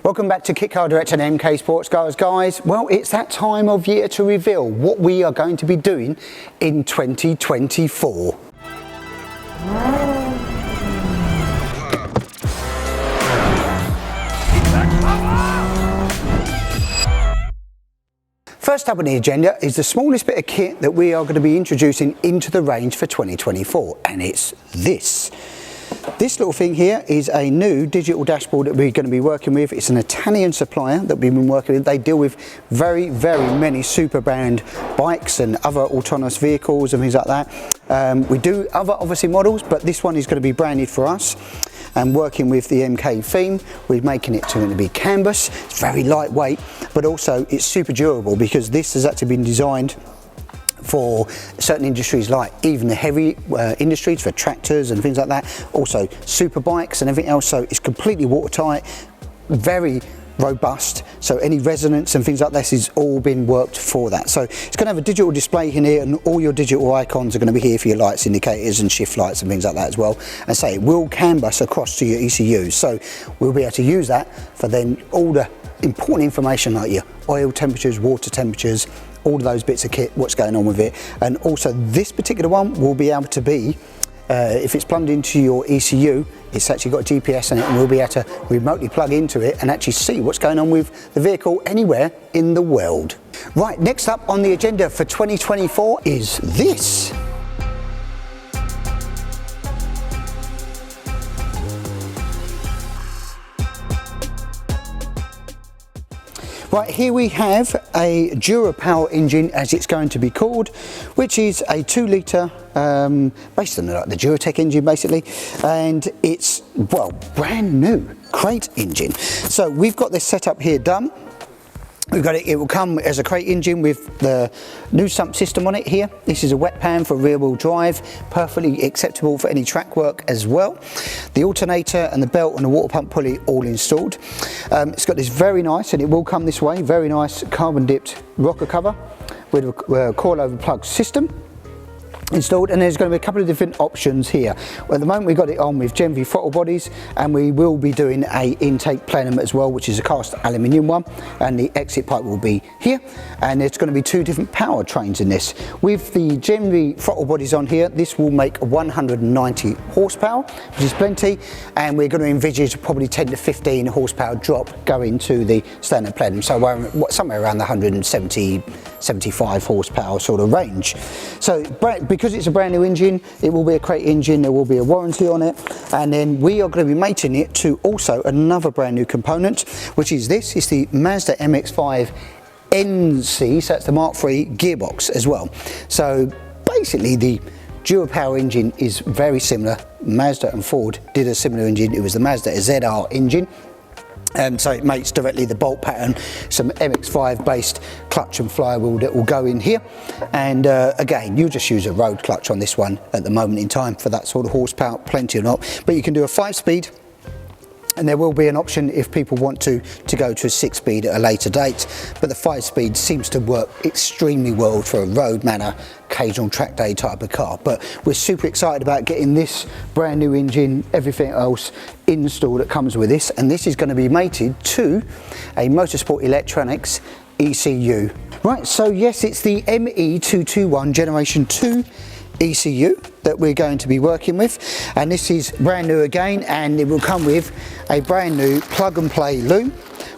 Welcome back to Kit Car Director and MK Sportscars, guys. Well, it's that time of year to reveal what we are going to be doing in 2024. First up on the agenda is the smallest bit of kit that we are going to be introducing into the range for 2024, and it's this. This little thing here is a new digital dashboard that we're going to be working with. It's an Italian supplier that we've been working with. They deal with very many super brand bikes and other autonomous vehicles and things like that. We do other obviously models, but this one is going to be branded for us. And working with the MK theme, we're making it to be canvas. It's very lightweight, but also it's super durable because this has actually been designed for certain industries, like even the heavy industries for tractors and things like that, also super bikes and everything else. So it's completely watertight, very robust, so any resonance and things like this is all been worked for that. So it's going to have a digital display in here, and all your digital icons are going to be here for your lights, indicators and shift lights and things like that as well. And say it will canvas across to your ECUs, so we'll be able to use that for then all the important information like your oil temperatures, water temperatures, all of those bits of kit, what's going on with it. And also this particular one will be able to be, if it's plugged into your ECU, it's actually got a GPS in it, and we'll be able to remotely plug into it and actually see what's going on with the vehicle anywhere in the world. Right, next up on the agenda for 2024 is this. Right, here we have a DuraPower engine, as it's going to be called, which is a 2 litre, based on the Duratec engine basically, and it's, well, brand new crate engine. So we've got this setup here done. We've got it, it will come as a crate engine with the new sump system on it here. This is a wet pan for rear wheel drive, perfectly acceptable for any track work as well. The alternator and the belt and the water pump pulley all installed. It's got this very nice, and it will come this way, very nice carbon dipped rocker cover with a coilover plug system installed, and there's going to be a couple of different options here. Well, at the moment we've got it on with Gen V throttle bodies, and we will be doing a intake plenum as well, which is a cast aluminium one, and the exit pipe will be here, and there's going to be 2 different power trains in this. With the Gen V throttle bodies on here, this will make 190 horsepower, which is plenty, and we're going to envisage probably 10 to 15 horsepower drop going to the standard plenum, so we're somewhere around the 170, 75 horsepower sort of range. So because it's a brand new engine, it will be a crate engine, there will be a warranty on it, and then we are going to be mating it to also another brand new component, which is this. It's the Mazda MX-5 NC, so that's the Mark III gearbox as well. So basically the DuraPower engine is very similar. Mazda and Ford did a similar engine. It was the Mazda ZR engine. So it mates directly the bolt pattern, some MX-5 based clutch and flywheel that will go in here, and again, you just use a road clutch on this one at the moment in time for that sort of horsepower, plenty or not, but you can do a 5-speed, and there will be an option if people want to go to a 6-speed at a later date, but the 5-speed seems to work extremely well for a road manner, occasional track day type of car. But we're super excited about getting this brand new engine, everything else installed that comes with this, and this is going to be mated to a Motorsport Electronics ECU. Right, so yes, it's the ME221 Generation 2 ECU that we're going to be working with, and this is brand new again, and it will come with a brand new plug and play loom,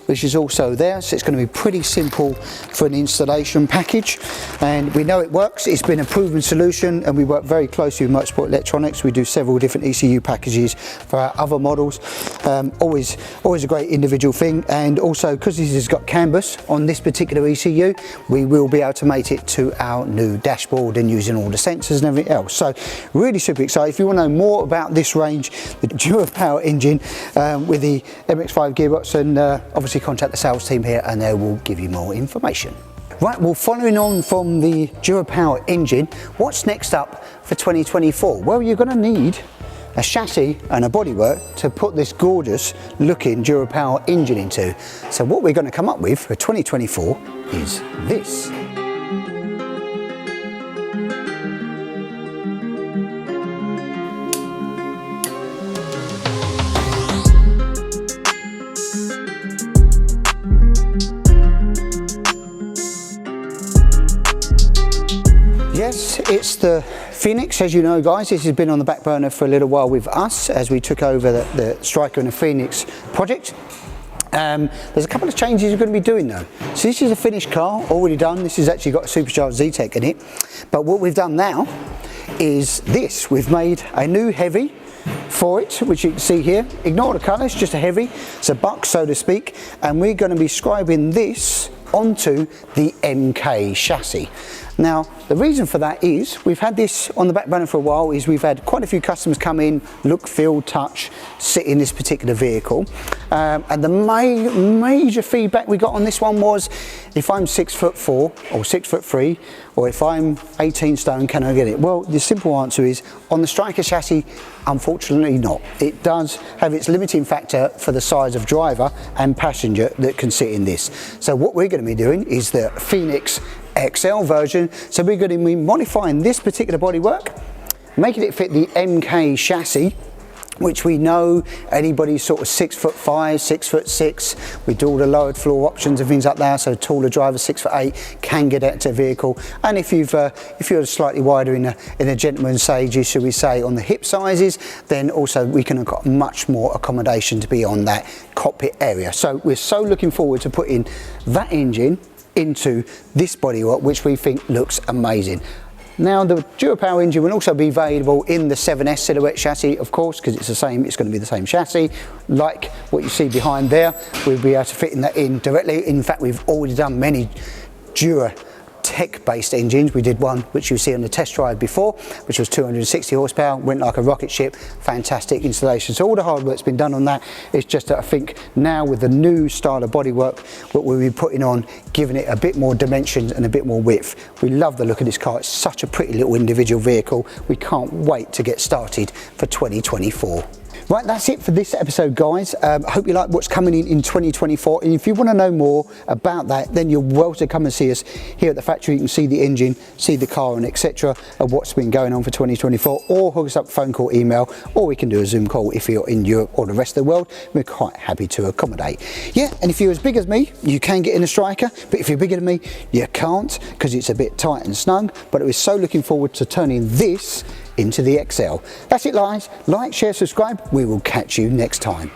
which is also there, so it's going to be pretty simple for an installation package, and we know it works. It's been a proven solution, and we work very closely with Motorsport Electronics. We do several different ECU packages for our other models. Always a great individual thing, and also because this has got canvas on this particular ECU, we will be able to mate it to our new dashboard and using all the sensors and everything else. So really super excited. If you want to know more about this range, the DuraPower engine with the MX-5 gearbox, and obviously contact the sales team here and they will give you more information. Right, well, following on from the DuraPower engine, what's next up for 2024? Well, you're going to need a chassis and a bodywork to put this gorgeous looking DuraPower engine into. So what we're going to come up with for 2024 is this. it's the Phoenix, as you know guys. This has been on the back burner for a little while with us as we took over the Striker and the Phoenix project. There's a couple of changes you're going to be doing though. So this is a finished car, already done. This has actually got a supercharged Z-Tech in it. But what we've done now is this. We've made a new heavy for it, which you can see here. Ignore the colour, it's just a heavy. It's a buck, so to speak. And we're going to be scribing this onto the MK chassis. Now, the reason for that is we've had this on the back burner for a while. Is we've had quite a few customers come in, look, feel, touch, sit in this particular vehicle, and the major feedback we got on this one was, if I'm 6'4" or 6'3", or if I'm 18 stone, can I get it? Well, the simple answer is, on the Striker chassis, unfortunately not. It does have its limiting factor for the size of driver and passenger that can sit in this. So what we're going to be doing is the Phoenix XL version. So we're going to be modifying this particular bodywork, making it fit the MK chassis, which we know anybody sort of 6'5", 6'6", we do all the lowered floor options and things like that, so taller driver 6'8" can get out to a vehicle. And if you're slightly wider in a gentleman's age, should we say, on the hip sizes, then also we can have got much more accommodation to be on that cockpit area. So we're so looking forward to putting that engine into this bodywork, which we think looks amazing. Now, the dual power engine will also be available in the 7S silhouette chassis, of course, because it's going to be the same chassis. Like what you see behind there, we'll be able to fit that in directly. In fact, we've already done many Dura tech-based engines. We did one which you see on the test drive before, which was 260 horsepower, went like a rocket ship, fantastic installation. So all the hard work's been done on that. It's just that I think now with the new style of bodywork, what we'll be putting on, giving it a bit more dimensions and a bit more width. We love the look of this car. It's such a pretty little individual vehicle. We can't wait to get started for 2024. Right, that's it for this episode, guys. I hope you like what's coming in 2024. And if you want to know more about that, then you're welcome to come and see us here at the factory. You can see the engine, see the car, and etc. of what's been going on for 2024. Or hook us up, phone call, email, or we can do a Zoom call if you're in Europe or the rest of the world. We're quite happy to accommodate. Yeah, and if you're as big as me, you can get in a Striker. But if you're bigger than me, you can't, because it's a bit tight and snug. But we're so looking forward to turning this into the XL. That's it, guys. Like, share, subscribe. We will catch you next time.